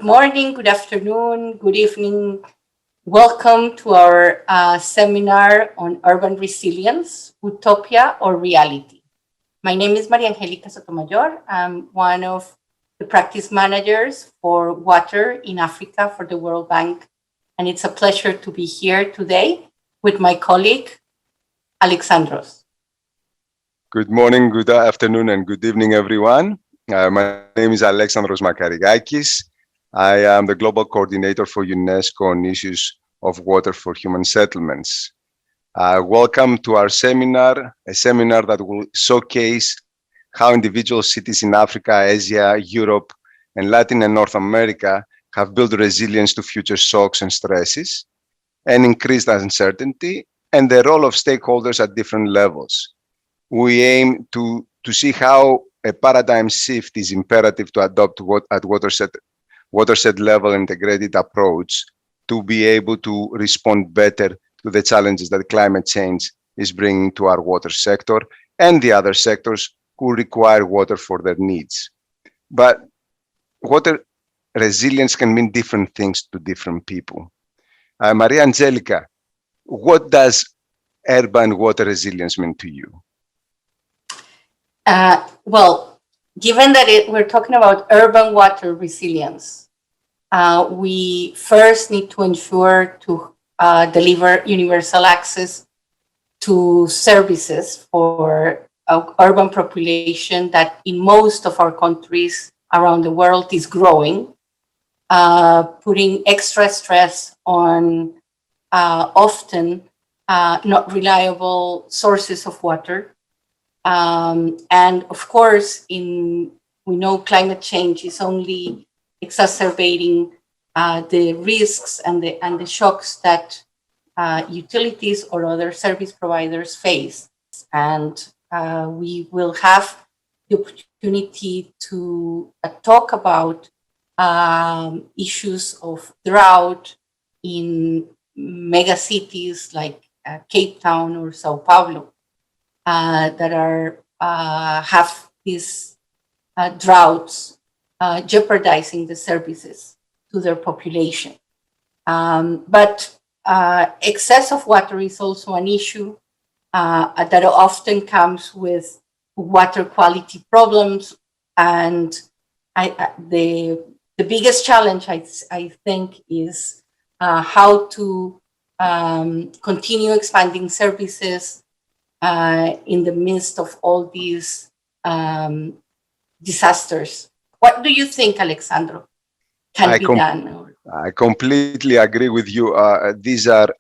Good morning, good afternoon, good evening. Welcome to our seminar on urban resilience, utopia or reality. My name is Maria Angelica Sotomayor. I'm one of the practice managers for water in Africa for the World Bank. And it's a pleasure to be here today with my colleague, Alexandros. Good morning, good afternoon, and good evening, everyone. My name is Alexandros Makarigakis. I am the Global Coordinator for UNESCO on issues of water for human settlements. Welcome to our seminar, a seminar that will showcase how individual cities in Africa, Asia, Europe, and Latin and North America have built resilience to future shocks and stresses, and increased uncertainty, and the role of stakeholders at different levels. We aim to see how a paradigm shift is imperative to adopt at watershed level integrated approach to be able to respond better to the challenges that climate change is bringing to our water sector and the other sectors who require water for their needs. But water resilience can mean different things to different people. Maria Angelica, what does urban water resilience mean to you? Well, given that we're talking about urban water resilience, we first need to ensure to deliver universal access to services for urban population that in most of our countries around the world is growing, putting extra stress on often not reliable sources of water. And of course, we know climate change is only exacerbating the risks and the shocks that utilities or other service providers face. And we will have the opportunity to talk about issues of drought in mega cities like Cape Town or Sao Paulo. That have these droughts jeopardizing the services to their population. But excess of water is also an issue that often comes with water quality problems. And the biggest challenge, I think, is how to continue expanding services in the midst of all these disasters. What do you think, Alexandro, can be done? I completely agree with you. These are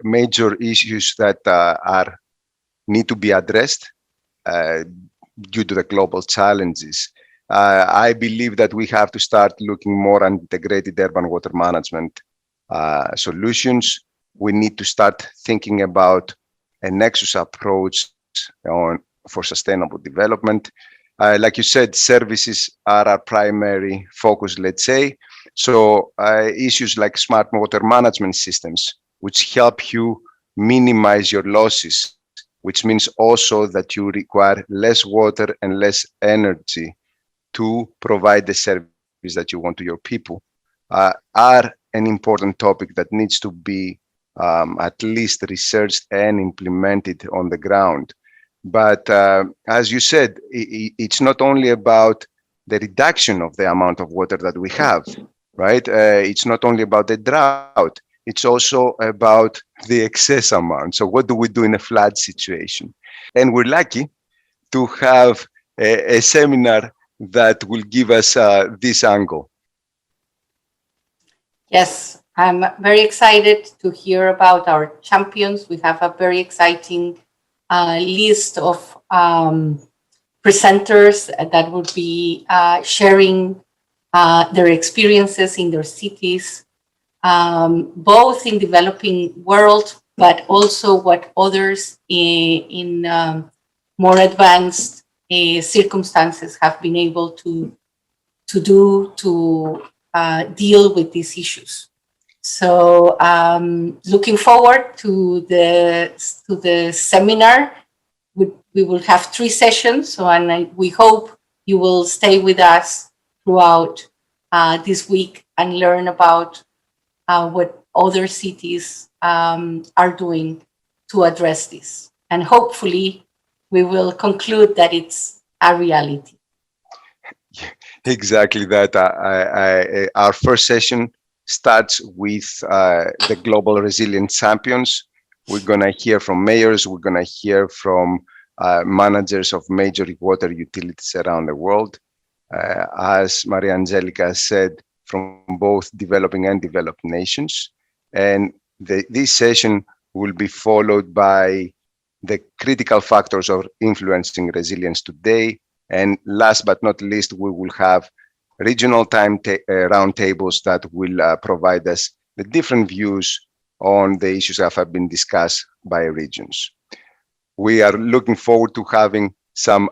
major issues that need to be addressed due to the global challenges. I believe that we have to start looking more at integrated urban water management solutions. We need to start thinking about a nexus approach for sustainable development. Like you said, services are our primary focus, let's say. So issues like smart water management systems, which help you minimize your losses, which means also that you require less water and less energy to provide the service that you want to your people, are an important topic that needs to be at least researched and implemented on the ground. But as you said, it's not only about the reduction of the amount of water that we have, right? It's not only about the drought, it's also about the excess amount. So what do we do in a flood situation? And we're lucky to have a seminar that will give us this angle. Yes, I'm very excited to hear about our champions. We have a very exciting list of presenters that will be sharing their experiences in their cities, both in developing world, but also what others in more advanced circumstances have been able to do to deal with these issues. So looking forward to the seminar. We will have 3 sessions, and we hope you will stay with us throughout this week and learn about what other cities are doing to address this. And hopefully we will conclude that it's a reality. Exactly that. Our first session starts with the Global Resilience Champions. We're going to hear from mayors. We're going to hear from managers of major water utilities around the world. As Maria Angelica said, from both developing and developed nations. And this session will be followed by the critical factors of influencing resilience today. And last but not least, we will have regional roundtables that will provide us the different views on the issues that have been discussed by regions. We are looking forward to having some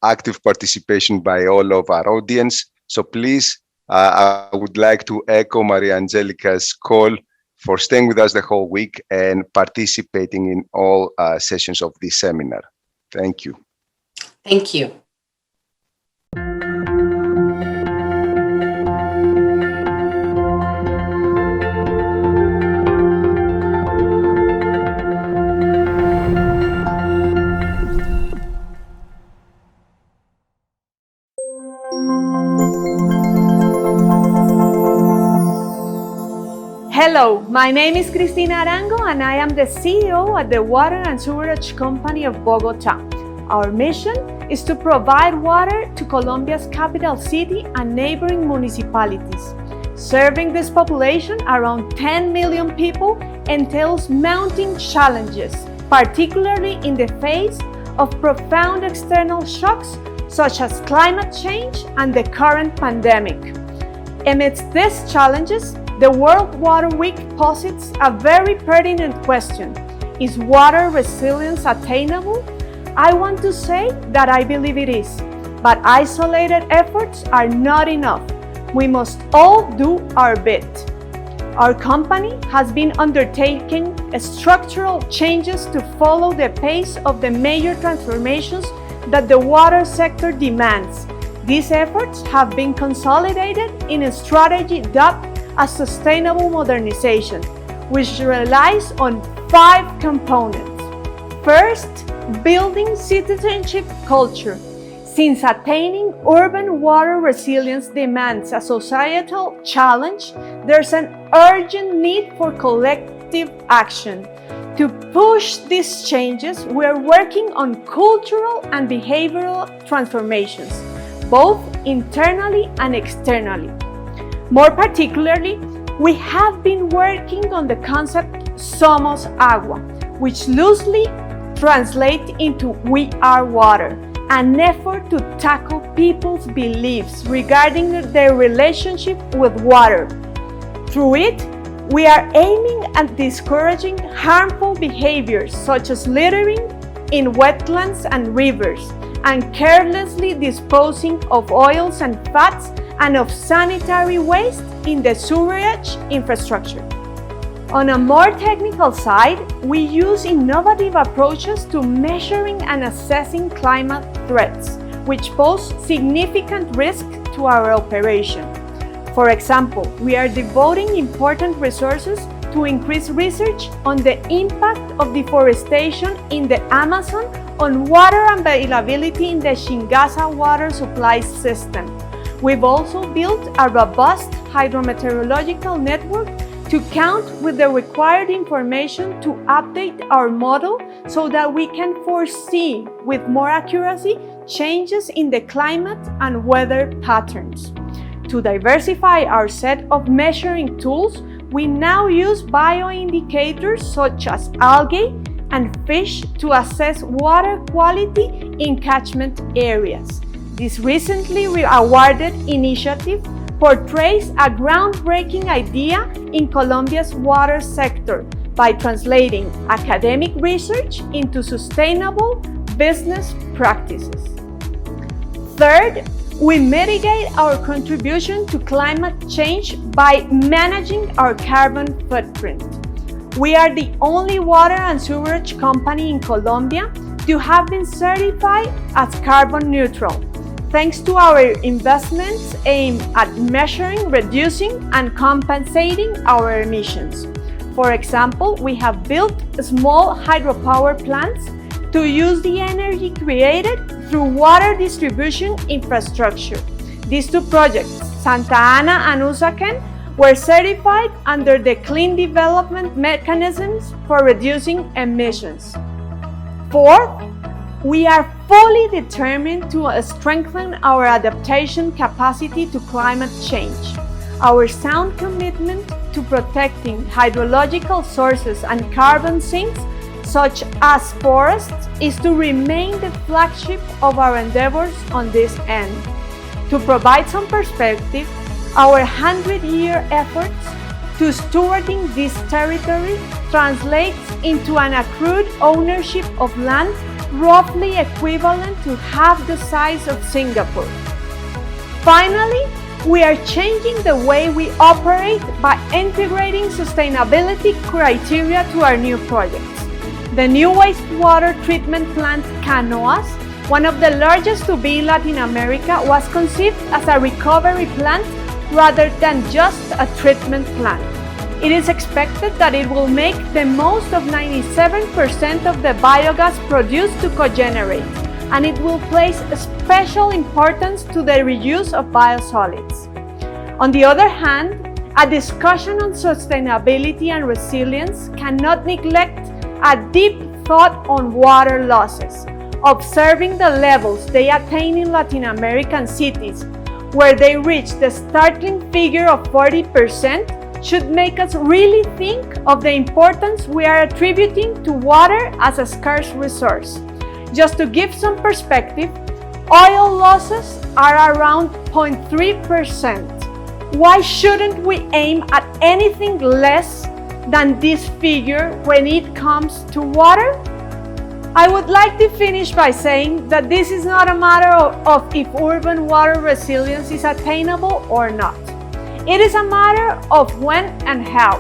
active participation by all of our audience. So please, I would like to echo Maria Angelica's call for staying with us the whole week and participating in all sessions of this seminar. Thank you. Thank you. Hello, my name is Cristina Arango and I am the CEO at the Water and Sewerage Company of Bogota. Our mission is to provide water to Colombia's capital city and neighboring municipalities. Serving this population, around 10 million people, entails mounting challenges, particularly in the face of profound external shocks such as climate change and the current pandemic. Amidst these challenges, the World Water Week posits a very pertinent question. Is water resilience attainable? I want to say that I believe it is, but isolated efforts are not enough. We must all do our bit. Our company has been undertaking structural changes to follow the pace of the major transformations that the water sector demands. These efforts have been consolidated in a strategy dubbed as sustainable modernization, which relies on 5 components. First, building citizenship culture. Since attaining urban water resilience demands a societal challenge, there's an urgent need for collective action. To push these changes, we are working on cultural and behavioral transformations, both internally and externally. More particularly, we have been working on the concept Somos Agua, which loosely translates into We Are Water, an effort to tackle people's beliefs regarding their relationship with water. Through it, we are aiming at discouraging harmful behaviors such as littering in wetlands and rivers, and carelessly disposing of oils and fats and of sanitary waste in the sewerage infrastructure. On a more technical side, we use innovative approaches to measuring and assessing climate threats, which pose significant risk to our operation. For example, we are devoting important resources to increase research on the impact of deforestation in the Amazon on water availability in the Shingasa water supply system. We've also built a robust hydrometeorological network to count with the required information to update our model so that we can foresee with more accuracy changes in the climate and weather patterns. To diversify our set of measuring tools, we now use bioindicators such as algae and fish to assess water quality in catchment areas. This recently awarded initiative portrays a groundbreaking idea in Colombia's water sector by translating academic research into sustainable business practices. Third, we mitigate our contribution to climate change by managing our carbon footprint. We are the only water and sewerage company in Colombia to have been certified as carbon neutral, thanks to our investments aimed at measuring, reducing, and compensating our emissions. For example, we have built small hydropower plants to use the energy created through water distribution infrastructure. These two projects, Santa Ana and Usaquén, were certified under the Clean Development Mechanisms for Reducing Emissions. Fourth, we are fully determined to strengthen our adaptation capacity to climate change. Our sound commitment to protecting hydrological sources and carbon sinks, such as forests, is to remain the flagship of our endeavors on this end. To provide some perspective, our 100-year efforts to stewarding this territory translates into an accrued ownership of land roughly equivalent to half the size of Singapore. Finally, we are changing the way we operate by integrating sustainability criteria to our new projects. The new wastewater treatment plant Canoas, one of the largest to be in Latin America, was conceived as a recovery plant rather than just a treatment plant. It is expected that it will make the most of 97% of the biogas produced to cogenerate, and it will place special importance to the reuse of biosolids. On the other hand, a discussion on sustainability and resilience cannot neglect a deep thought on water losses. Observing the levels they attain in Latin American cities, where they reach the startling figure of 40%, should make us really think of the importance we are attributing to water as a scarce resource. Just to give some perspective, oil losses are around 0.3%. Why shouldn't we aim at anything less than this figure when it comes to water? I would like to finish by saying that this is not a matter of if urban water resilience is attainable or not. It is a matter of when and how.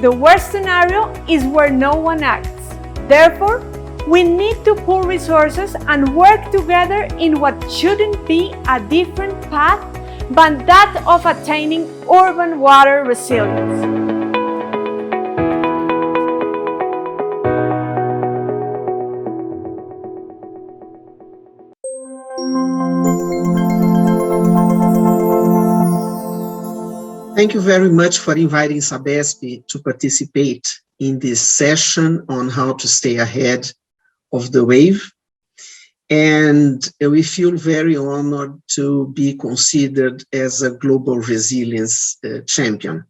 The worst scenario is where no one acts. Therefore, we need to pool resources and work together in what shouldn't be a different path but that of attaining urban water resilience. Thank you very much for inviting SABESP to participate in this session on how to stay ahead of the wave. And we feel very honored to be considered as a global resilience champion.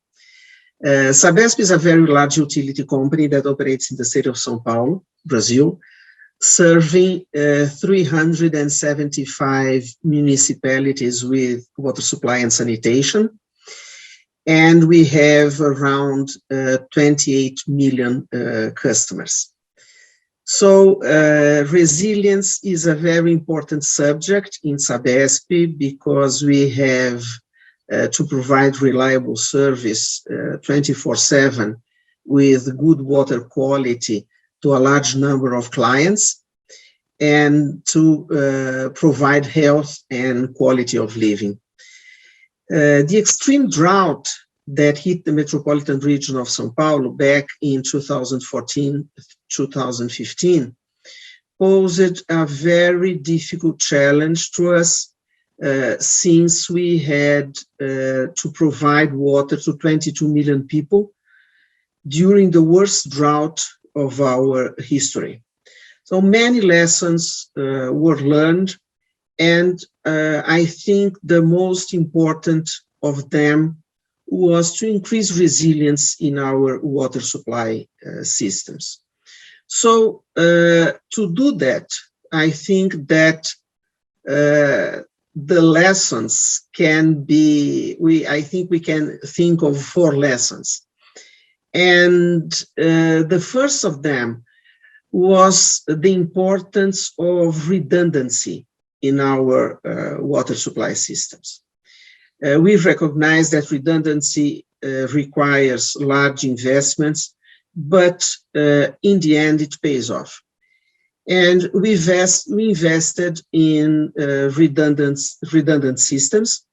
SABESP is a very large utility company that operates in the state of São Paulo, Brazil, serving 375 municipalities with water supply and sanitation. And we have around 28 million customers. So resilience is a very important subject in SABESP because we have to provide reliable service 24/7 with good water quality to a large number of clients and to provide health and quality of living. The extreme drought that hit the metropolitan region of São Paulo back in 2014-2015 posed a very difficult challenge to us since we had to provide water to 22 million people during the worst drought of our history. So many lessons were learned, and I think the most important of them was to increase resilience in our water supply systems. So to do that, I think that the lessons can be, I think we can think of 4 lessons. And the first of them was the importance of redundancy in our water supply systems. We recognize that redundancy requires large investments, but in the end it pays off. And we invested in redundant systems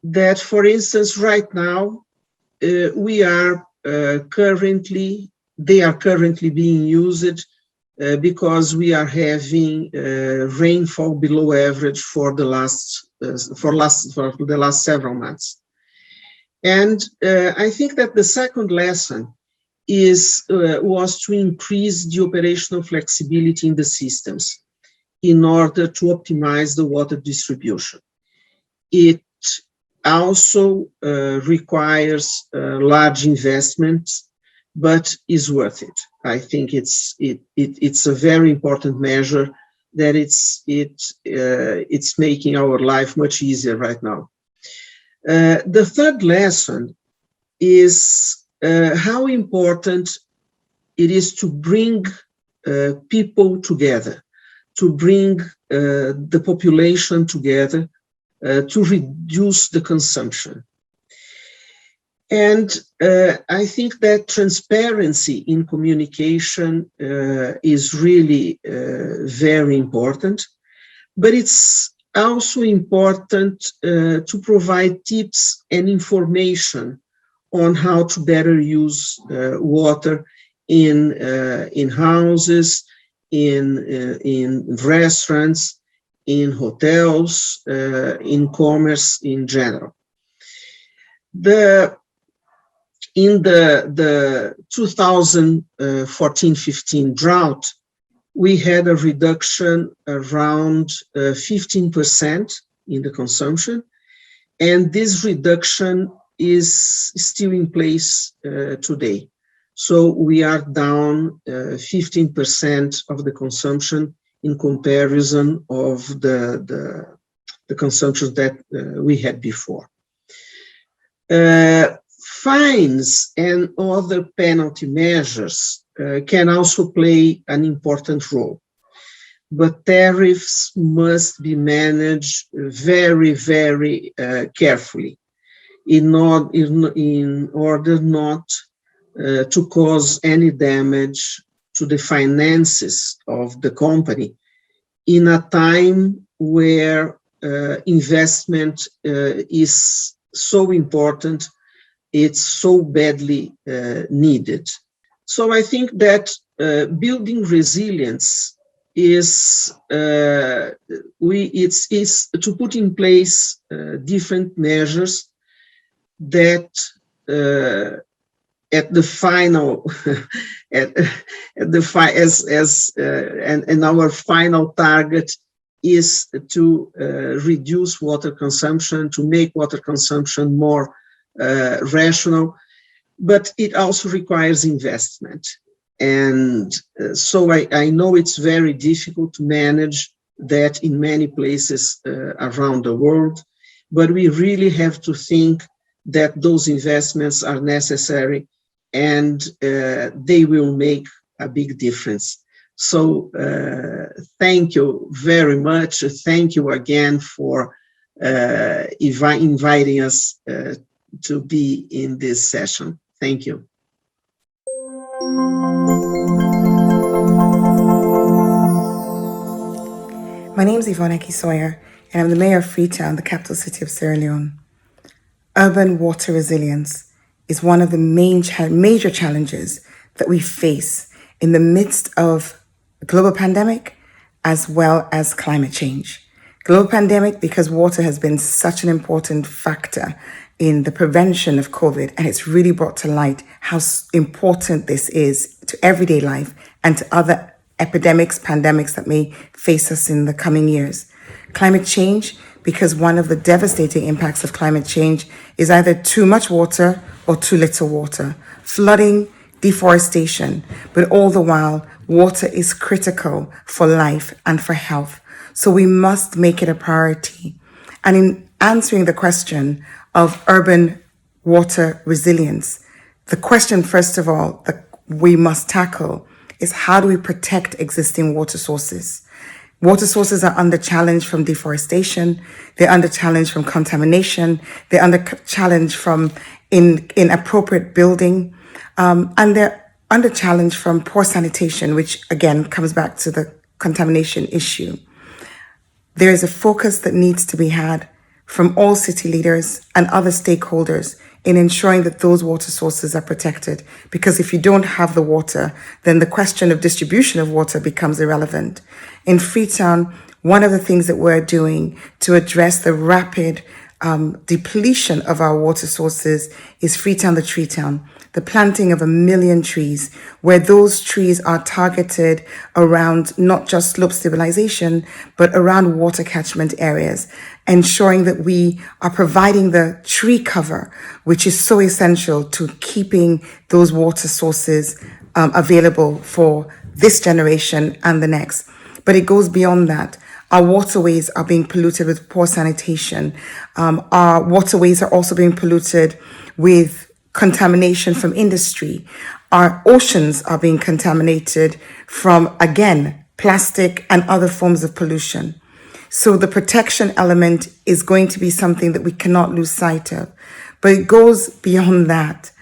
that, for instance, right now, they are currently being used because we are having rainfall below average for the last several months. And I think that the second lesson was to increase the operational flexibility in the systems in order to optimize the water distribution. It also requires large investments, but is worth it. I think it's a very important measure that it's making our life much easier right now. The third lesson is how important it is to bring people together, to bring the population together, to reduce the consumption. And I think that transparency in communication is really very important, but it's also important to provide tips and information on how to better use water in houses, in restaurants, in hotels, in commerce in general. In the 2014-15 drought, we had a reduction around 15% in the consumption, and this reduction is still in place today. So we are down 15% of the consumption in comparison of the consumption that we had before. Fines and other penalty measures can also play an important role, but tariffs must be managed very, very carefully in order not to cause any damage to the finances of the company in a time where investment is so important, it's so badly needed. So I think that building resilience is it's to put in place different measures that at the final and our final target is to reduce water consumption, to make water consumption more rational, but it also requires investment. And so I know it's very difficult to manage that in many places around the world, but we really have to think that those investments are necessary and they will make a big difference. So thank you very much. Thank you again for inviting us to be in this session. Thank you. My name is Yvonne Sawyer, and I'm the mayor of Freetown, the capital city of Sierra Leone. Urban water resilience is one of the major challenges that we face in the midst of a global pandemic as well as climate change. Global pandemic because water has been such an important factor in the prevention of COVID, and it's really brought to light how important this is to everyday life and to other epidemics, pandemics that may face us in the coming years. Climate change, because one of the devastating impacts of climate change is either too much water or too little water, flooding, deforestation, but all the while, water is critical for life and for health. So we must make it a priority. And in answering the question of urban water resilience, the question, first of all, that we must tackle is how do we protect existing water sources? Water sources are under challenge from deforestation, they're under challenge from contamination, they're under challenge from inappropriate building, and they're under challenge from poor sanitation, which again comes back to the contamination issue. There is a focus that needs to be had from all city leaders and other stakeholders in ensuring that those water sources are protected. Because if you don't have the water, then the question of distribution of water becomes irrelevant. In Freetown, one of the things that we're doing to address the rapid depletion of our water sources is Freetown the Tree Town, the planting of 1 million trees, where those trees are targeted around not just slope stabilization, but around water catchment areas, ensuring that we are providing the tree cover, which is so essential to keeping those water sources available for this generation and the next. But it goes beyond that. Our waterways are being polluted with poor sanitation. Our waterways are also being polluted with contamination from industry. Our oceans are being contaminated from, again, plastic and other forms of pollution. So the protection element is going to be something that we cannot lose sight of. But it goes beyond that.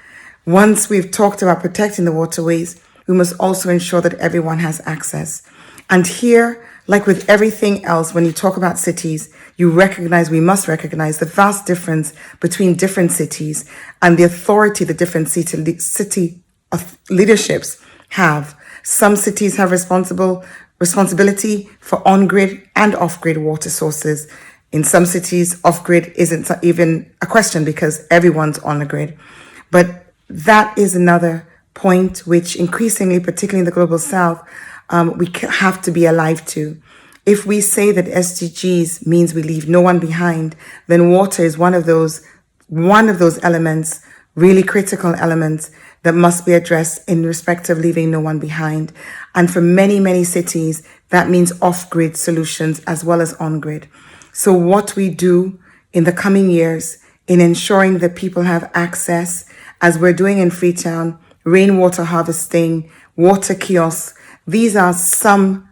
Once we've talked about protecting the waterways, we must also ensure that everyone has access. And here, like with everything else, when you talk about cities, we must recognize the vast difference between different cities and the authority the different city leaderships have. Some cities have responsibility for on-grid and off-grid water sources. In some cities, off-grid isn't even a question because everyone's on a grid. But that is another point which increasingly, particularly in the Global South, we have to be alive to. If we say that SDGs means we leave no one behind, then water is one of those elements, really critical elements that must be addressed in respect of leaving no one behind. And for many, many cities, that means off-grid solutions as well as on-grid. So what we do in the coming years in ensuring that people have access, as we're doing in Freetown, rainwater harvesting, water kiosks, these are some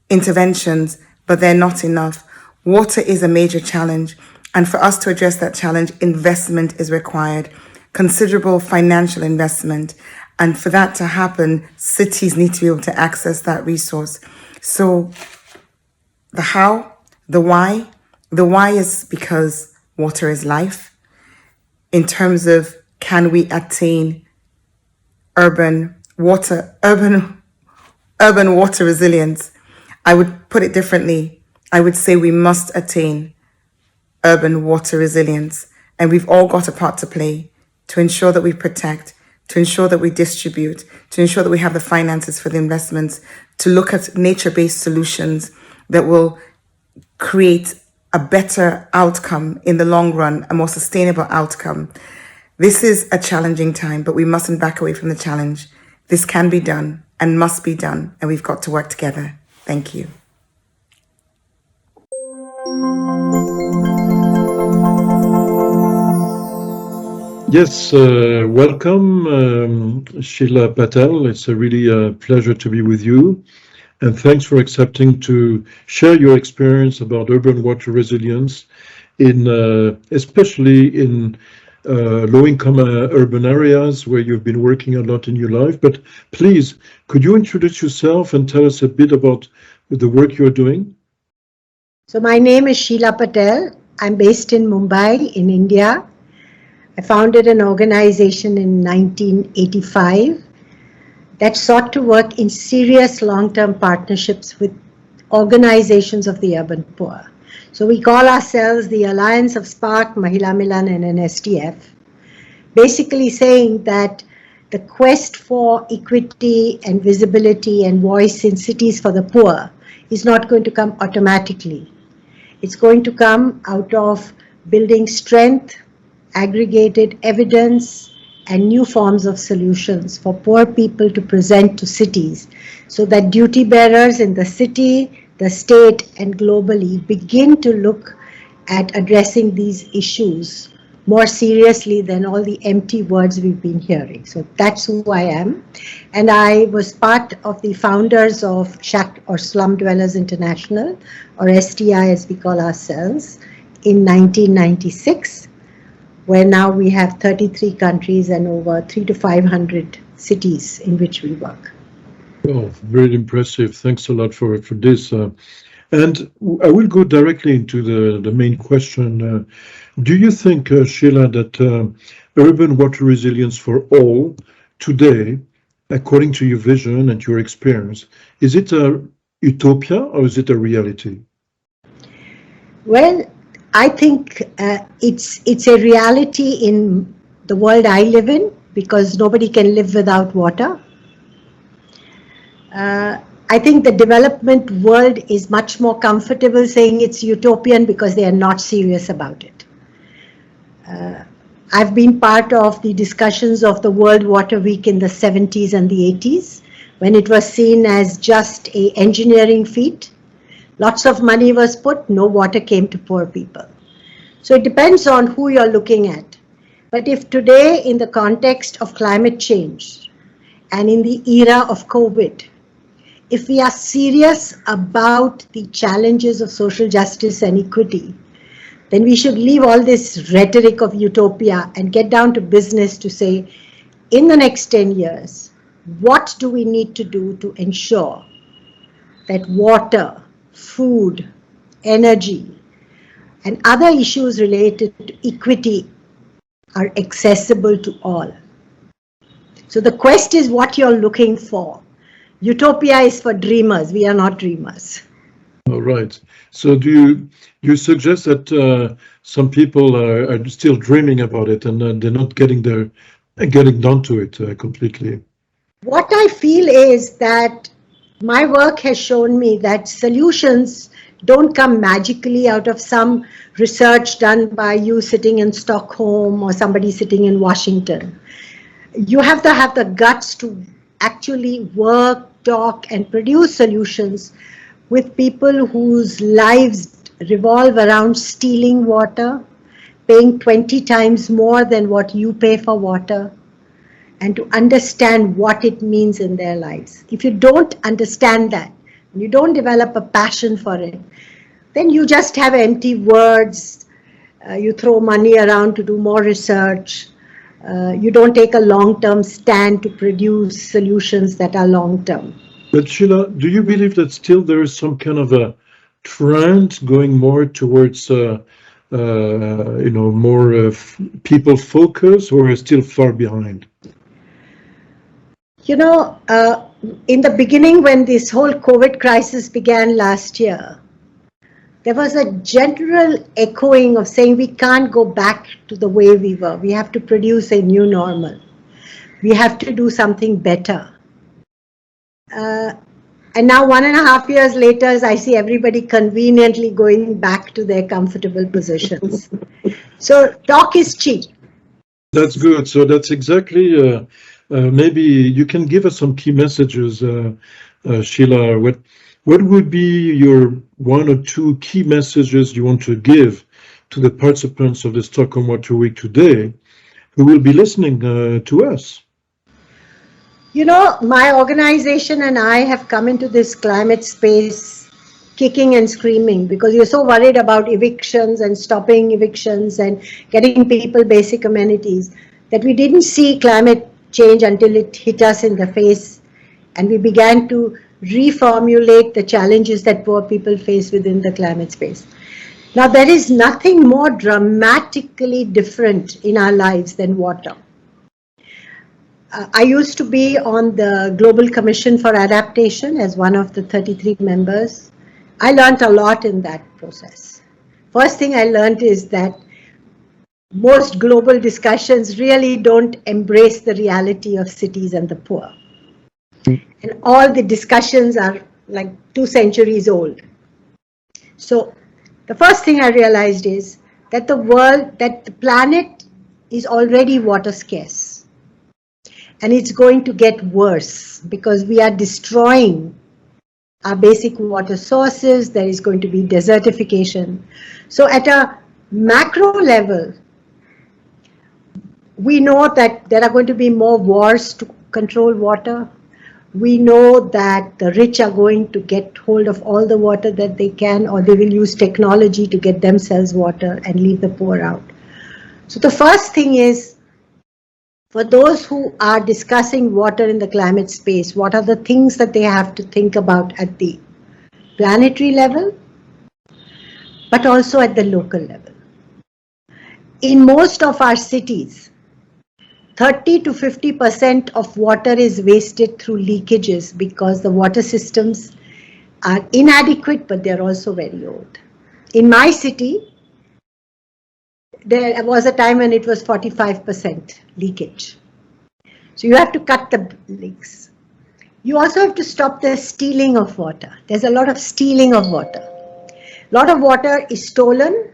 interventions, but they're not enough. Water is a major challenge. And for us to address that challenge, investment is required, considerable financial investment. And for that to happen, cities need to be able to access that resource. So the how, the why is because water is life. In terms of can we attain urban water resilience, I would put it differently. I would say we must attain urban water resilience. And we've all got a part to play to ensure that we protect, to ensure that we distribute, to ensure that we have the finances for the investments, to look at nature-based solutions that will create a better outcome in the long run, a more sustainable outcome. This is a challenging time, but we mustn't back away from the challenge. This can be done and must be done, and we've got to work together. Thank you. Yes, welcome, Sheila Patel. It's a really pleasure to be with you. And thanks for accepting to share your experience about urban water resilience, especially in low-income urban areas where you've been working a lot in your life. But please, could you introduce yourself and tell us a bit about the work you're doing? So my name is Sheila Patel. I'm based in Mumbai in India. I founded an organization in 1985 that sought to work in serious long-term partnerships with organizations of the urban poor. So we call ourselves the Alliance of Spark, Mahila Milan and NSTF, basically saying that the quest for equity and visibility and voice in cities for the poor is not going to come automatically. It's going to come out of building strength, aggregated evidence, and new forms of solutions for poor people to present to cities so that duty bearers in the city, the state, and globally begin to look at addressing these issues more seriously than all the empty words we've been hearing. So that's who I am. And I was part of the founders of Shack or Slum Dwellers International, or STI as we call ourselves, in 1996. Where now we have 33 countries and over 300 to 500 cities in which we work. Oh, very impressive. Thanks a lot for this. And I will go directly into the main question. Do you think, Sheila, that urban water resilience for all today, according to your vision and your experience, is it a utopia or is it a reality? Well, I think it's a reality in the world I live in, because nobody can live without water. I think the development world is much more comfortable saying it's utopian because they are not serious about it. I've been part of the discussions of the World Water Week in the 70s and the 80s, when it was seen as just an engineering feat. Lots of money was put, no water came to poor people. So it depends on who you're looking at. But if today, in the context of climate change and in the era of COVID, if we are serious about the challenges of social justice and equity, then we should leave all this rhetoric of utopia and get down to business to say, in the next 10 years, what do we need to do to ensure that water, food, energy, and other issues related to equity are accessible to all? So the quest is what you're looking for. Utopia is for dreamers. We are not dreamers. All right. So do you suggest that some people are still dreaming about it and they're not getting down to it completely? What I feel is that my work has shown me that solutions don't come magically out of some research done by you sitting in Stockholm or somebody sitting in Washington. You have to have the guts to actually work, talk, and produce solutions with people whose lives revolve around stealing water, paying 20 times more than what you pay for water, and to understand what it means in their lives. If you don't understand that, and you don't develop a passion for it, then you just have empty words, you throw money around to do more research, you don't take a long-term stand to produce solutions that are long-term. But Sheila, do you believe that still there is some kind of a trend going more towards, more people focus, or is still far behind? You know, in the beginning, when this whole COVID crisis began last year, there was a general echoing of saying we can't go back to the way we were. We have to produce a new normal. We have to do something better. And now 1.5 years later, I see everybody conveniently going back to their comfortable positions. So talk is cheap. That's good. So that's exactly, maybe you can give us some key messages, Sheila. What would be your 1 or 2 key messages you want to give to the participants of the Stockholm Water Week today who will be listening to us? You know, my organization and I have come into this climate space kicking and screaming because you're so worried about evictions and stopping evictions and getting people basic amenities that we didn't see climate change until it hit us in the face, and we began to reformulate the challenges that poor people face within the climate space. Now, there is nothing more dramatically different in our lives than water. I used to be on the Global Commission for Adaptation as one of the 33 members. I learned a lot in that process. First thing I learned is that most global discussions really don't embrace the reality of cities and the poor. And all the discussions are like 2 centuries old. So the first thing I realized is that the planet is already water scarce. And it's going to get worse because we are destroying our basic water sources. There is going to be desertification. So at a macro level, we know that there are going to be more wars to control water. We know that the rich are going to get hold of all the water that they can, or they will use technology to get themselves water and leave the poor out. So the first thing is for those who are discussing water in the climate space, what are the things that they have to think about at the planetary level, but also at the local level. In most of our cities, 30 to 50% of water is wasted through leakages because the water systems are inadequate, but they're also very old. In my city, there was a time when it was 45% leakage. So you have to cut the leaks. You also have to stop the stealing of water. There's a lot of stealing of water. A lot of water is stolen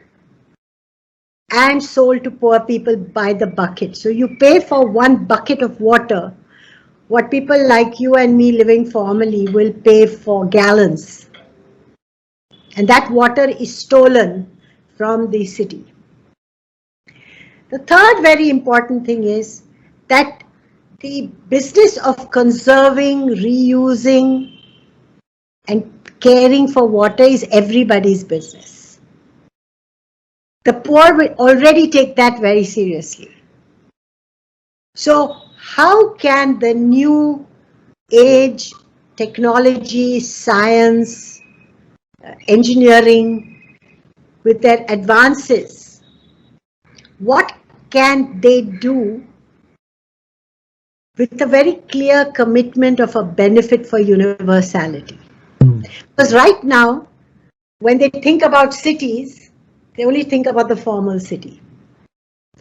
and sold to poor people by the bucket. So you pay for one bucket of water what people like you and me living formally will pay for gallons. And that water is stolen from the city. The third very important thing is that the business of conserving, reusing, and caring for water is everybody's business. The poor will already take that very seriously. So how can the new age, technology, science, engineering, with their advances, what can they do with a very clear commitment of a benefit for universality? Because right now, when they think about cities, they only think about the formal city.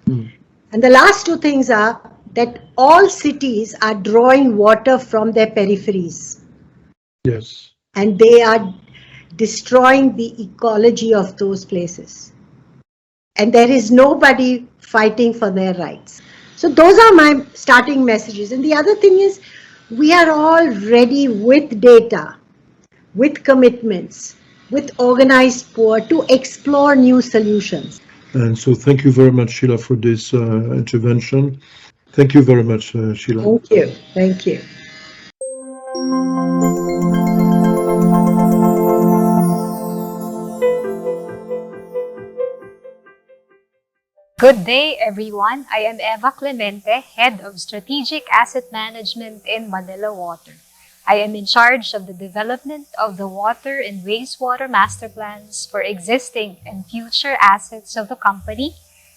And the last two things are that all cities are drawing water from their peripheries. Yes. And they are destroying the ecology of those places. And there is nobody fighting for their rights. So those are my starting messages. And the other thing is, we are all ready with data, with commitments, with organized poor to explore new solutions. And so thank you very much, Sheila, for this intervention. Thank you very much, Sheila. Thank you. Thank you. Good day, everyone. I am Eva Clemente, Head of Strategic Asset Management in Manila Water. I am in charge of the development of the water and wastewater master plans for existing and future assets of the company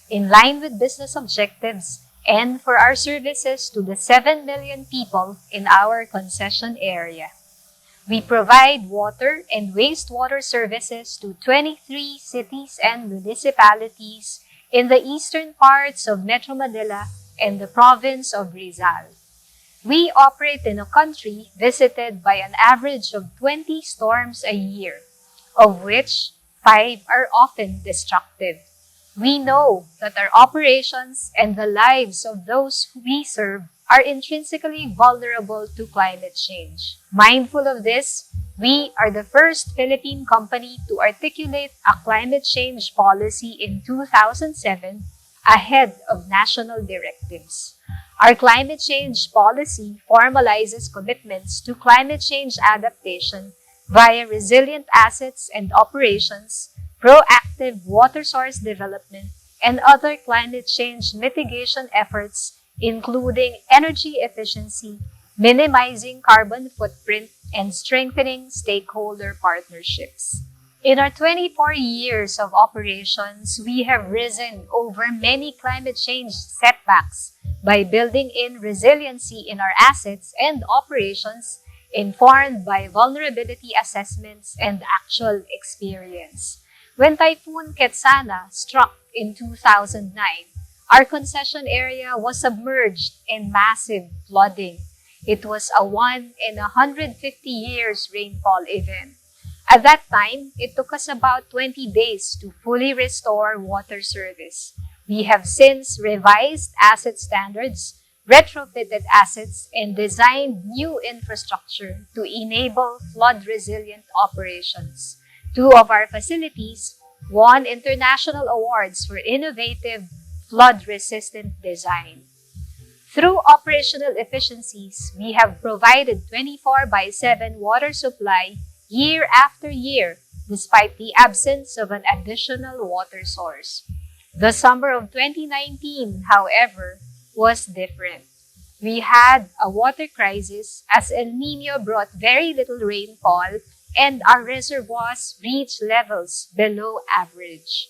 in line with business objectives and for our services to the 7 million people in our concession area. We provide water and wastewater services to 23 cities and municipalities in the eastern parts of Metro Manila and the province of Rizal. We operate in a country visited by an average of 20 storms a year, of which 5 are often destructive. We know that our operations and the lives of those we serve are intrinsically vulnerable to climate change. Mindful of this, we are the first Philippine company to articulate a climate change policy in 2007 ahead of national directives. Our climate change policy formalizes commitments to climate change adaptation via resilient assets and operations, proactive water source development, and other climate change mitigation efforts, including energy efficiency, minimizing carbon footprint, and strengthening stakeholder partnerships. In our 24 years of operations, we have risen over many climate change setbacks by building in resiliency in our assets and operations informed by vulnerability assessments and actual experience. When Typhoon Ketsana struck in 2009, our concession area was submerged in massive flooding. It was a 1 in 150 years rainfall event. At that time, it took us about 20 days to fully restore water service. We have since revised asset standards, retrofitted assets, and designed new infrastructure to enable flood-resilient operations. 2 of our facilities won international awards for innovative flood-resistant design. Through operational efficiencies, we have provided 24/7 water supply year after year, despite the absence of an additional water source. The summer of 2019, however, was different. We had a water crisis as El Niño brought very little rainfall and our reservoirs reached levels below average.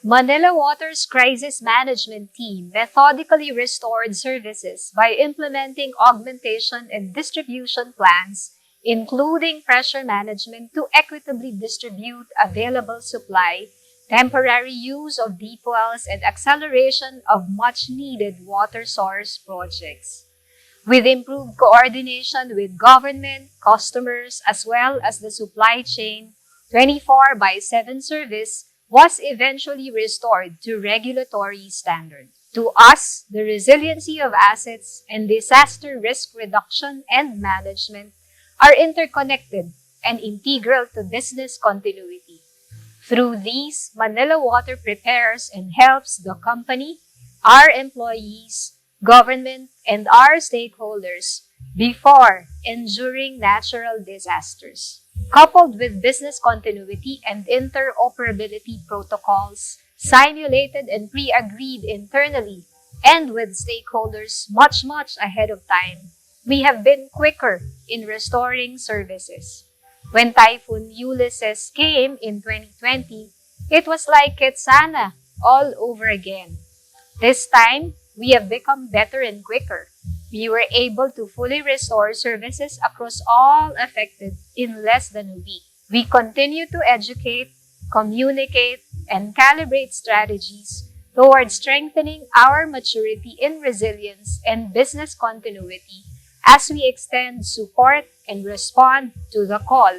Manila Water's crisis management team methodically restored services by implementing augmentation and distribution plans, including pressure management to equitably distribute available supply, temporary use of deep wells, and acceleration of much-needed water source projects. With improved coordination with government, customers, as well as the supply chain, 24/7 service was eventually restored to regulatory standards. To us, the resiliency of assets and disaster risk reduction and management are interconnected and integral to business continuity. Through these, Manila Water prepares and helps the company, our employees, government, and our stakeholders before and during natural disasters. Coupled with business continuity and interoperability protocols, simulated and pre-agreed internally, and with stakeholders much ahead of time, we have been quicker in restoring services. When Typhoon Ulysses came in 2020, it was like Ketsana all over again. This time, we have become better and quicker. We were able to fully restore services across all affected in less than a week. We continue to educate, communicate, and calibrate strategies towards strengthening our maturity in resilience and business continuity as we extend support and respond to the call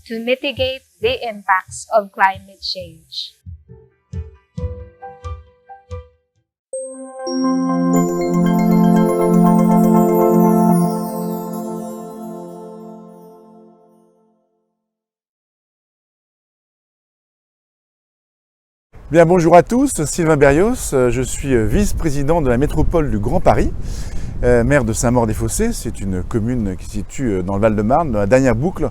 to mitigate the impacts of climate change. Bien, bonjour à tous, Sylvain Berrios, je suis vice-président de la métropole du Grand Paris, maire de Saint-Maur-des-Fossés. C'est une commune qui se situe dans le Val-de-Marne, dans la dernière boucle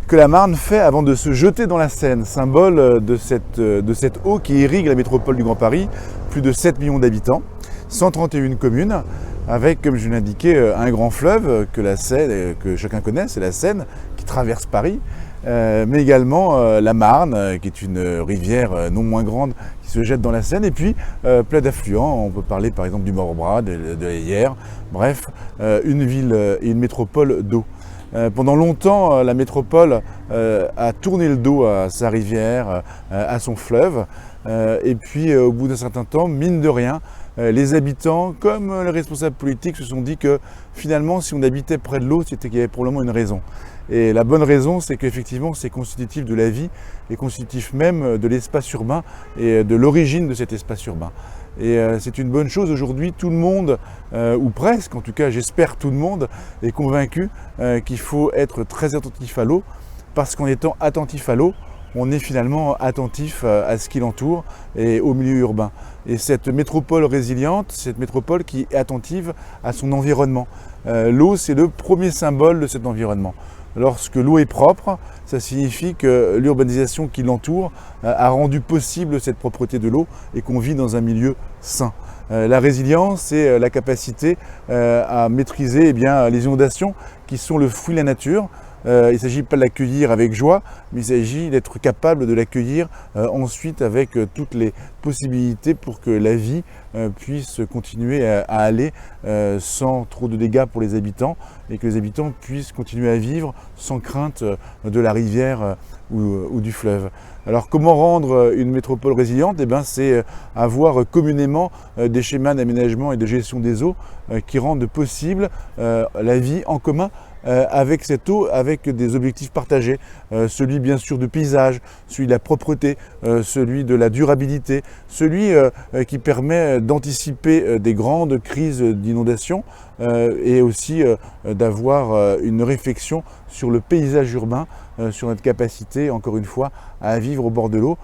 que la Marne fait avant de se jeter dans la Seine, symbole de cette eau qui irrigue la métropole du Grand Paris, plus de 7 millions d'habitants, 131 communes, avec, comme je l'indiquais, un grand fleuve que la Seine, que chacun connaît, c'est la Seine, qui traverse Paris, mais également la Marne, qui est une rivière non moins grande, qui se jette dans la Seine, et puis plein d'affluents. On peut parler par exemple du Morbihan, de la Hyères, bref, une ville et une métropole d'eau. Pendant longtemps, la métropole a tourné le dos à sa rivière, à son fleuve, et puis au bout d'un certain temps, mine de rien, les habitants, comme les responsables politiques, se sont dit que finalement, si on habitait près de l'eau, c'était qu'il y avait probablement une raison. Et la bonne raison, c'est qu'effectivement, c'est constitutif de la vie et constitutif même de l'espace urbain et de l'origine de cet espace urbain. Et c'est une bonne chose aujourd'hui. Tout le monde, ou presque, en tout cas j'espère tout le monde, est convaincu qu'il faut être très attentif à l'eau, parce qu'en étant attentif à l'eau, on est finalement attentif à ce qui l'entoure et au milieu urbain. Et cette métropole résiliente, cette métropole qui est attentive à son environnement. L'eau, c'est le premier symbole de cet environnement. Lorsque l'eau est propre, ça signifie que l'urbanisation qui l'entoure a rendu possible cette propreté de l'eau et qu'on vit dans un milieu sain. La résilience, c'est la capacité à maîtriser les inondations qui sont le fruit de la nature. Il ne s'agit pas de l'accueillir avec joie, mais il s'agit d'être capable de l'accueillir ensuite avec toutes les possibilités pour que la vie puisse continuer à aller sans trop de dégâts pour les habitants et que les habitants puissent continuer à vivre sans crainte de la rivière ou du fleuve. Alors comment rendre une métropole résiliente? C'est avoir communément des schémas d'aménagement et de gestion des eaux qui rendent possible la vie en commun avec cette eau, avec des objectifs partagés, celui bien sûr du paysage, celui de la propreté, celui de la durabilité, celui qui permet d'anticiper des grandes crises d'inondation et aussi d'avoir une réflexion sur le paysage urbain, sur notre capacité, encore une fois, à vivre au bord de l'eau,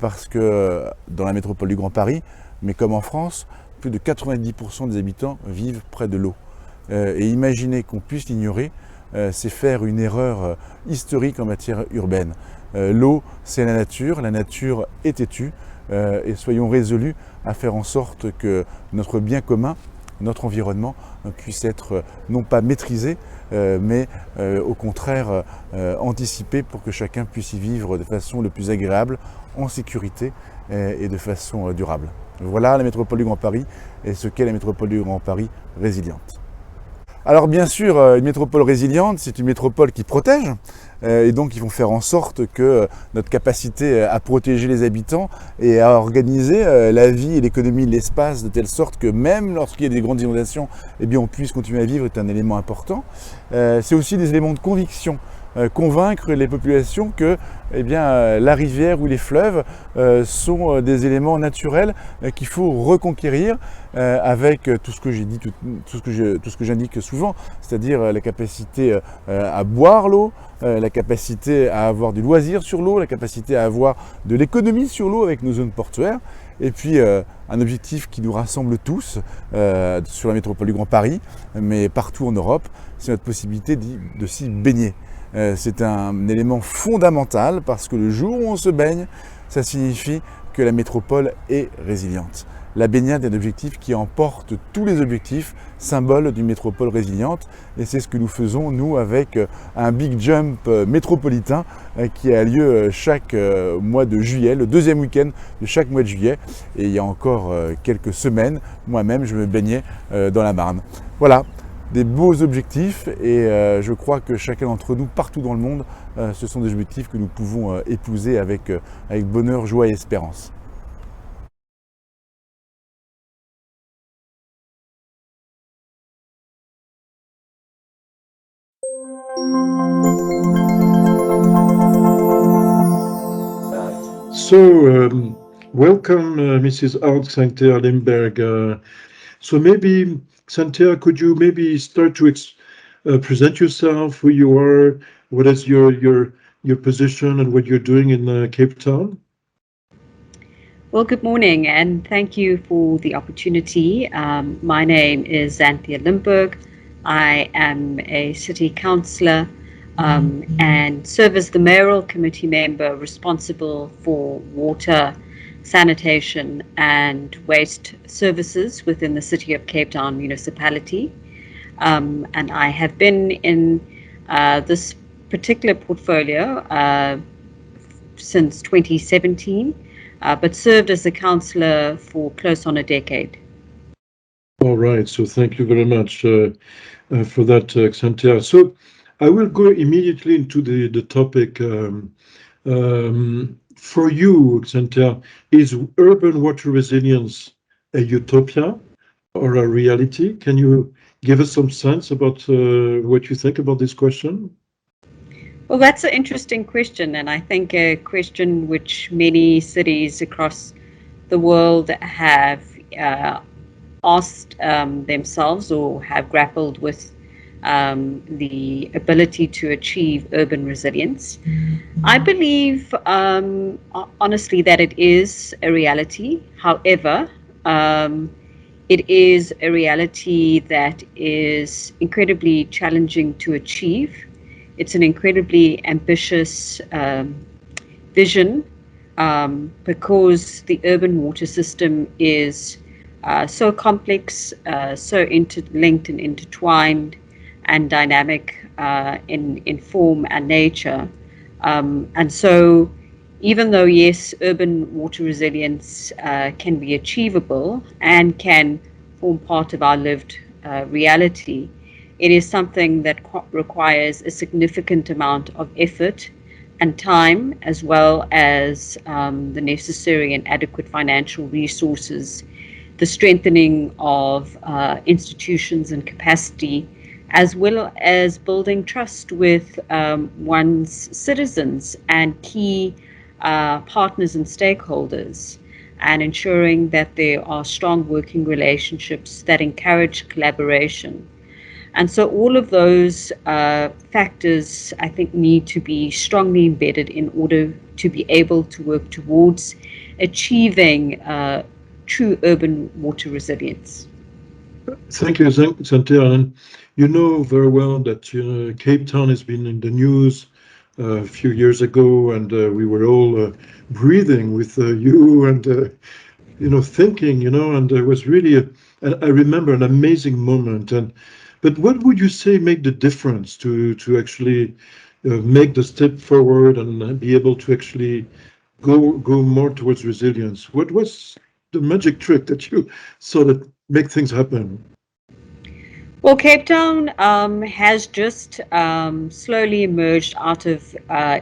parce que dans la métropole du Grand Paris, mais comme en France, plus de 90% des habitants vivent près de l'eau. Et imaginer qu'on puisse l'ignorer, c'est faire une erreur historique en matière urbaine. L'eau, c'est la nature est têtue, et soyons résolus à faire en sorte que notre bien commun notre environnement puisse être non pas maîtrisé, mais au contraire anticipé pour que chacun puisse y vivre de façon le plus agréable, en sécurité et de façon durable. Voilà la métropole du Grand Paris et ce qu'est la métropole du Grand Paris résiliente. Alors bien sûr, une métropole résiliente, c'est une métropole qui protège, et donc ils vont faire en sorte que notre capacité à protéger les habitants et à organiser la vie et l'économie de l'espace de telle sorte que même lorsqu'il y a des grandes inondations, eh bien, on puisse continuer à vivre est un élément important. C'est aussi des éléments de conviction. Convaincre les populations que eh bien, la rivière ou les fleuves sont des éléments naturels qu'il faut reconquérir avec tout ce que j'ai dit, tout ce que j'indique souvent, c'est-à-dire la capacité à boire l'eau, la capacité à avoir du loisir sur l'eau, la capacité à avoir de l'économie sur l'eau avec nos zones portuaires, et puis un objectif qui nous rassemble tous sur la métropole du Grand Paris, mais partout en Europe, c'est notre possibilité de s'y baigner. C'est un élément fondamental parce que le jour où on se baigne, ça signifie que la métropole est résiliente. La baignade est un objectif qui emporte tous les objectifs, symbole d'une métropole résiliente, et c'est ce que nous faisons, nous, avec un big jump métropolitain qui a lieu chaque mois de juillet, le deuxième week-end de chaque mois de juillet. Et il y a encore quelques semaines, moi-même, je me baignais dans la Marne. Voilà. Des beaux objectifs et je crois que chacun d'entre nous, partout dans le monde, ce sont des objectifs que nous pouvons épouser avec bonheur, joie et espérance. So, welcome, Mrs. Alexander Limberg. So maybe, Santia, could you maybe start to present yourself, who you are, what is your position and what you're doing in Cape Town? Well, good morning, and thank you for the opportunity. My name is Xanthia Limberg. I am a city councillor and serve as the mayoral committee member responsible for water, sanitation and waste services within the City of Cape Town municipality. And I have been in this particular portfolio since 2017, but served as a councillor for close on a decade. All right, so thank you very much for that, Xantia. So I will go immediately into the topic. For you, Xantia, is urban water resilience a utopia or a reality? Can you give us some sense about what you think about this question? Well, that's an interesting question, and I think a question which many cities across the world have asked themselves or have grappled with the ability to achieve urban resilience. I believe, honestly, that it is a reality. However, it is a reality that is incredibly challenging to achieve. It's an incredibly ambitious vision because the urban water system is so complex, so interlinked and intertwined and dynamic in form and nature. And so even though, yes, urban water resilience can be achievable and can form part of our lived reality, it is something that requires a significant amount of effort and time, as well as the necessary and adequate financial resources, the strengthening of institutions and capacity, as well as building trust with one's citizens and key partners and stakeholders, and ensuring that there are strong working relationships that encourage collaboration. And so all of those factors, I think, need to be strongly embedded in order to be able to work towards achieving true urban water resilience. Thank you, Xantia. And you know very well that Cape Town has been in the news a few years ago, and we were all breathing with you and thinking, and there was really And I remember an amazing moment. But what would you say made the difference to actually make the step forward and be able to actually go more towards resilience? What was the magic trick that you saw that make things happen? Well, Cape Town has just slowly emerged out of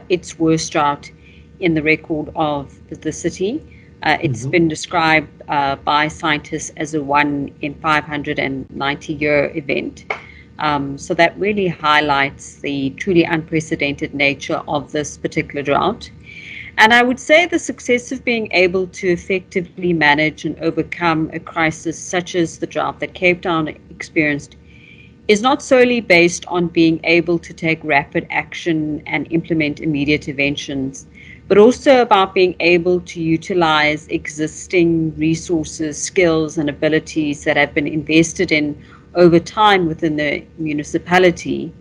its worst drought in the record of the city. It's been described by scientists as a 1 in 590 year event. So that really highlights the truly unprecedented nature of this particular drought. And I would say the success of being able to effectively manage and overcome a crisis such as the drought that Cape Town experienced is not solely based on being able to take rapid action and implement immediate interventions, but also about being able to utilize existing resources, skills, and abilities that have been invested in over time within the municipality.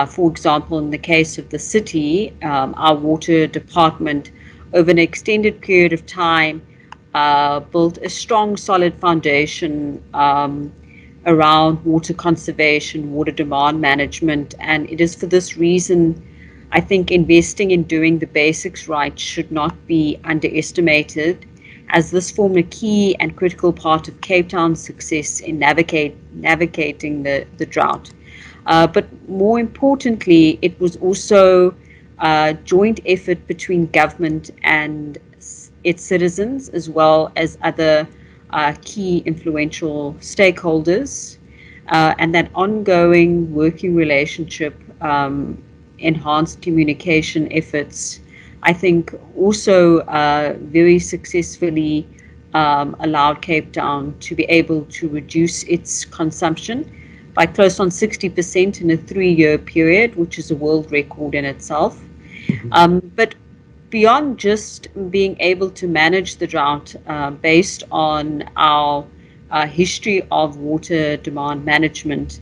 For example, in the case of the city, our water department, over an extended period of time, built a strong, solid foundation around water conservation, water demand management, and it is for this reason I think investing in doing the basics right should not be underestimated, as this formed a key and critical part of Cape Town's success in navigating the drought. But more importantly, it was also a joint effort between government and its citizens, as well as other key influential stakeholders, and that ongoing working relationship, enhanced communication efforts, I think also very successfully allowed Cape Town to be able to reduce its consumption by close on 60% in a 3-year period, which is a world record in itself. But beyond just being able to manage the drought based on our history of water demand management,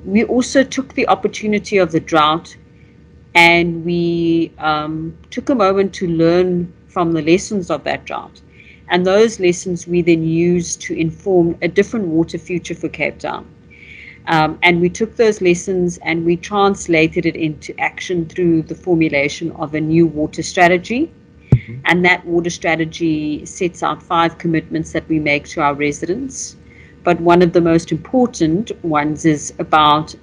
we also took the opportunity of the drought and we took a moment to learn from the lessons of that drought. And those lessons we then used to inform a different water future for Cape Town. And we took those lessons and we translated it into action through the formulation of a new water strategy. And that water strategy sets out 5 commitments that we make to our residents. But one of the most important ones is about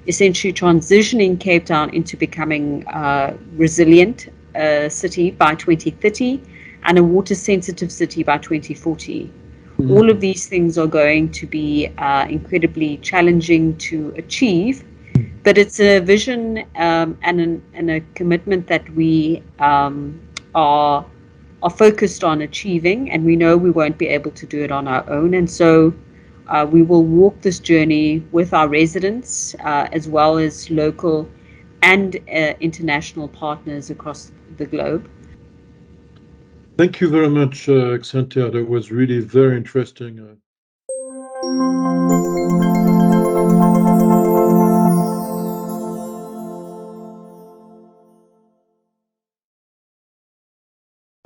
essentially transitioning Cape Town into becoming a resilient city by 2030 and a water sensitive city by 2040. All of these things are going to be incredibly challenging to achieve, but it's a vision and a commitment that we are focused on achieving, and we know we won't be able to do it on our own. And so we will walk this journey with our residents as well as local and international partners across the globe. Thank you very much, Xantia. That was really very interesting.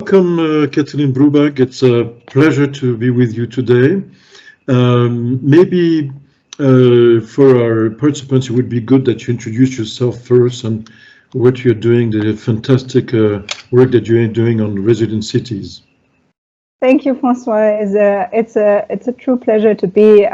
Welcome, Kathleen Brubach. It's a pleasure to be with you today. Maybe for our participants, it would be good that you introduce yourself first and what you're doing, the fantastic work that you're doing on resilient cities. Thank you, Francois. It's a true pleasure to be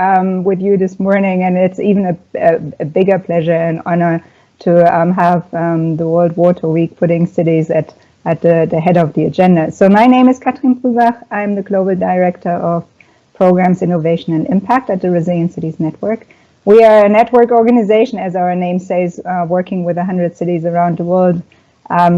with you this morning, and it's even a bigger pleasure and honor to have the World Water Week putting cities at the head of the agenda. So my name is Kathleen Brubach. I'm the Global Director of Programs, Innovation and Impact at the Resilient Cities Network. We are a network organization, as our name says, working with 100 cities around the world,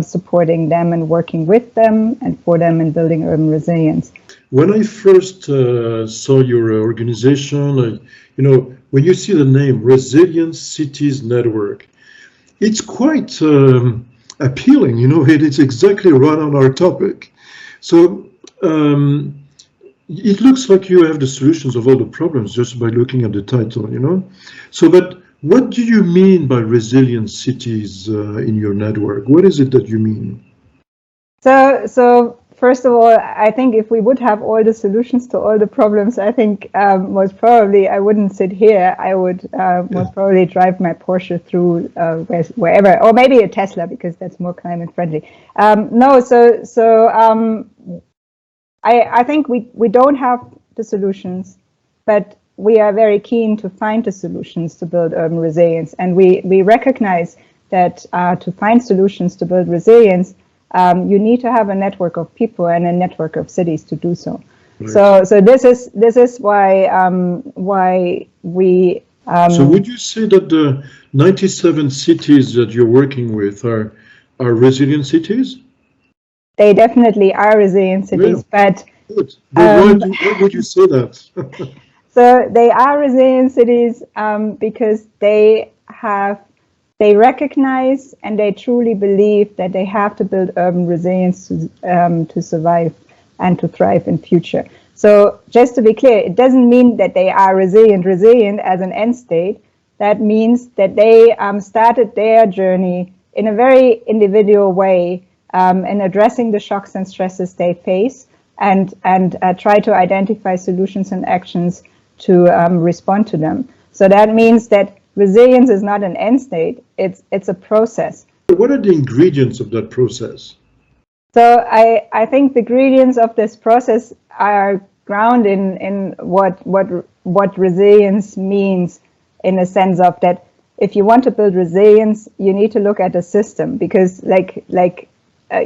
supporting them and working with them and for them in building urban resilience. When I first saw your organization, when you see the name Resilient Cities Network, it's quite appealing, it's exactly right on our topic. So it looks like you have the solutions of all the problems just by looking at the title, So, but what do you mean by resilient cities in your network? What is it that you mean? So first of all, I think if we would have all the solutions to all the problems, I think most probably I wouldn't sit here. I would most probably drive my Porsche through wherever, or maybe a Tesla, because that's more climate friendly. I think we don't have the solutions, but we are very keen to find the solutions to build urban resilience. And we recognize that to find solutions to build resilience, you need to have a network of people and a network of cities to do so. Right. So this is why we. So would you say that the 97 cities that you're working with are resilient cities? They definitely are resilient cities, but why would you say that? So they are resilient cities because they recognize and they truly believe that they have to build urban resilience to survive and to thrive in future. So just to be clear, it doesn't mean that they are resilient as an end state. That means that they started their journey in a very individual way in addressing the shocks and stresses they face and try to identify solutions and actions to respond to them. So that means that resilience is not an end state, it's a process. What are the ingredients of that process? So I think the ingredients of this process are grounded in what resilience means, in the sense of that if you want to build resilience, you need to look at a system, because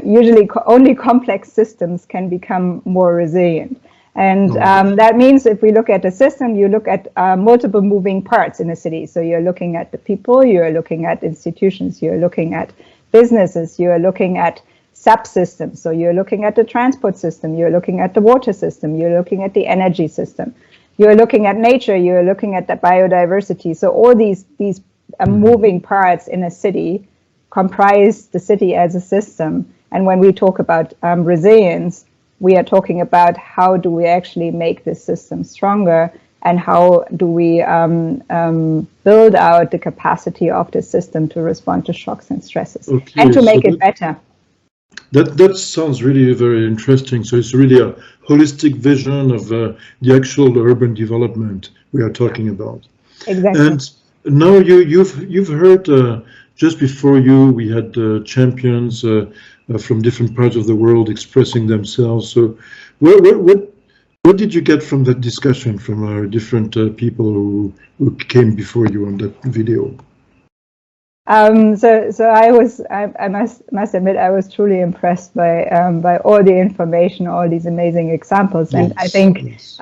usually only complex systems can become more resilient. And that means if we look at the system, you look at multiple moving parts in a city. So you're looking at the people, you're looking at institutions, you're looking at businesses, you're looking at subsystems. So you're looking at the transport system, you're looking at the water system, you're looking at the energy system, you're looking at nature, you're looking at the biodiversity. So all these moving parts in a city comprise the city as a system. And when we talk about resilience, we are talking about how do we actually make this system stronger, and how do we build out the capacity of the system to respond to shocks and stresses, and to make it better. That sounds really very interesting. So it's really a holistic vision of the actual urban development we are talking about. Exactly. And now you've heard just before you, we had champions from different parts of the world expressing themselves. So what did you get from that discussion from different people who came before you on that video? So I must admit, I was truly impressed by all the information, all these amazing examples. And yes,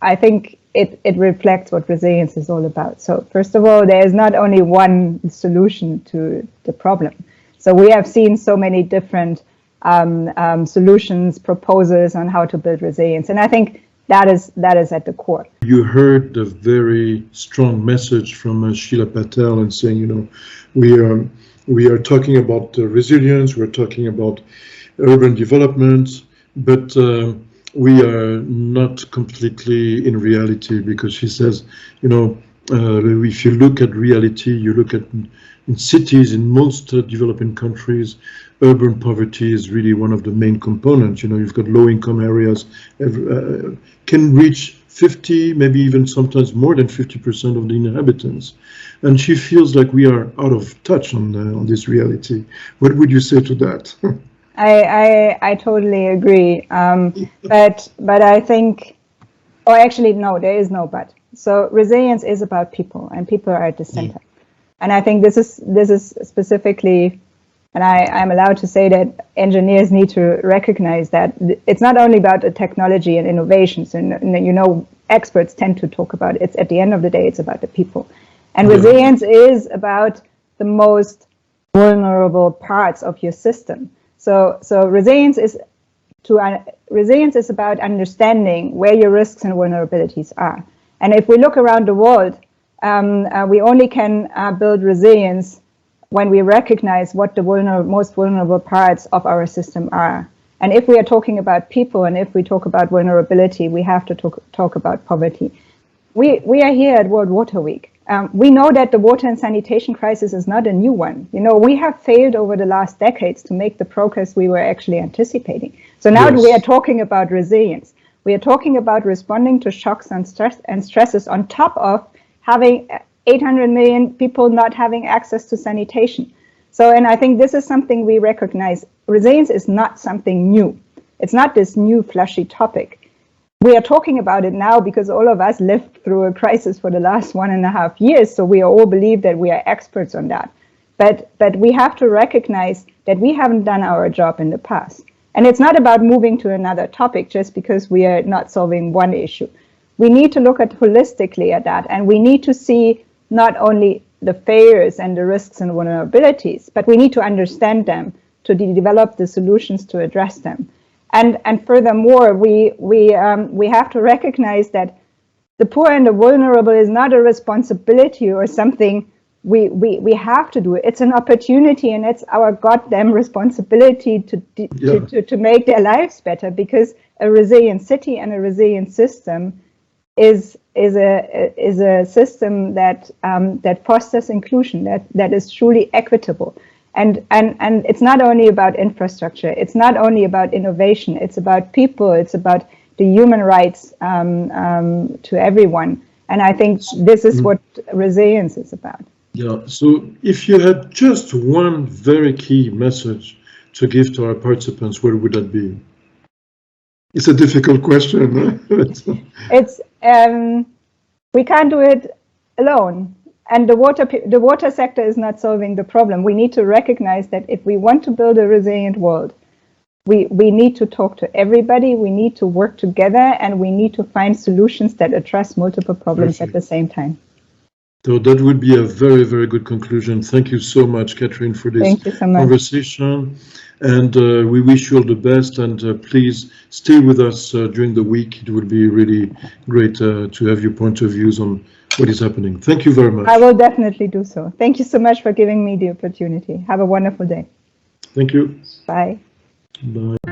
I think it reflects what resilience is all about. So first of all, there is not only one solution to the problem. So we have seen so many different solutions, proposals on how to build resilience. And I think that is at the core. You heard a very strong message from Sheila Patel and saying, we are talking about resilience, we're talking about urban development, but we are not completely in reality, because she says, if you look at reality, you look at in cities in most developing countries, urban poverty is really one of the main components. You've got low-income areas can reach 50, maybe even sometimes more than 50% of the inhabitants, and she feels like we are out of touch on this reality. What would you say to that? I totally agree, but I think, or actually no, there is no but. So resilience is about people, and people are at the center. And I think this is specifically, and I'm allowed to say that engineers need to recognize that it's not only about the technology and innovations, and experts tend to talk about it. It's at the end of the day, it's about the people. And resilience is about the most vulnerable parts of your system. So resilience is about understanding where your risks and vulnerabilities are. And if we look around the world, we only can build resilience when we recognize what the most vulnerable parts of our system are. And if we are talking about people, and if we talk about vulnerability, we have to talk about poverty. We are here at World Water Week. We know that the water and sanitation crisis is not a new one. You know, we have failed over the last decades to make the progress we were actually anticipating. So now we are talking about resilience. We are talking about responding to shocks and stresses on top of having 800 million people not having access to sanitation. So, and I think this is something we recognize. Resilience is not something new. It's not this new fleshy topic. We are talking about it now because all of us lived through a crisis for the last 1.5 years. So we all believe that we are experts on that. But we have to recognize that we haven't done our job in the past. And it's not about moving to another topic just because we are not solving one issue. We need to look at holistically at that, and we need to see not only the failures and the risks and vulnerabilities, but we need to understand them to develop the solutions to address them. And furthermore, we have to recognize that the poor and the vulnerable is not a responsibility or something we have to do. It's an opportunity, and it's our goddamn responsibility to make their lives better, because a resilient city and a resilient system is a system that fosters inclusion, that is truly equitable. And it's not only about infrastructure, it's not only about innovation, it's about people, it's about the human rights to everyone. And I think this is what resilience is about. Yeah, so if you had just one very key message to give to our participants, what would that be? It's a difficult question. It's we can't do it alone, and the water sector is not solving the problem. We need to recognize that if we want to build a resilient world, we need to talk to everybody, we need to work together, and we need to find solutions that address multiple problems at the same time. So that would be a very, very good conclusion. Thank you so much, Kathleen, for this conversation. And we wish you all the best. And please stay with us during the week. It would be really great to have your point of views on what is happening. Thank you very much. I will definitely do so. Thank you so much for giving me the opportunity. Have a wonderful day. Thank you. Bye. Bye.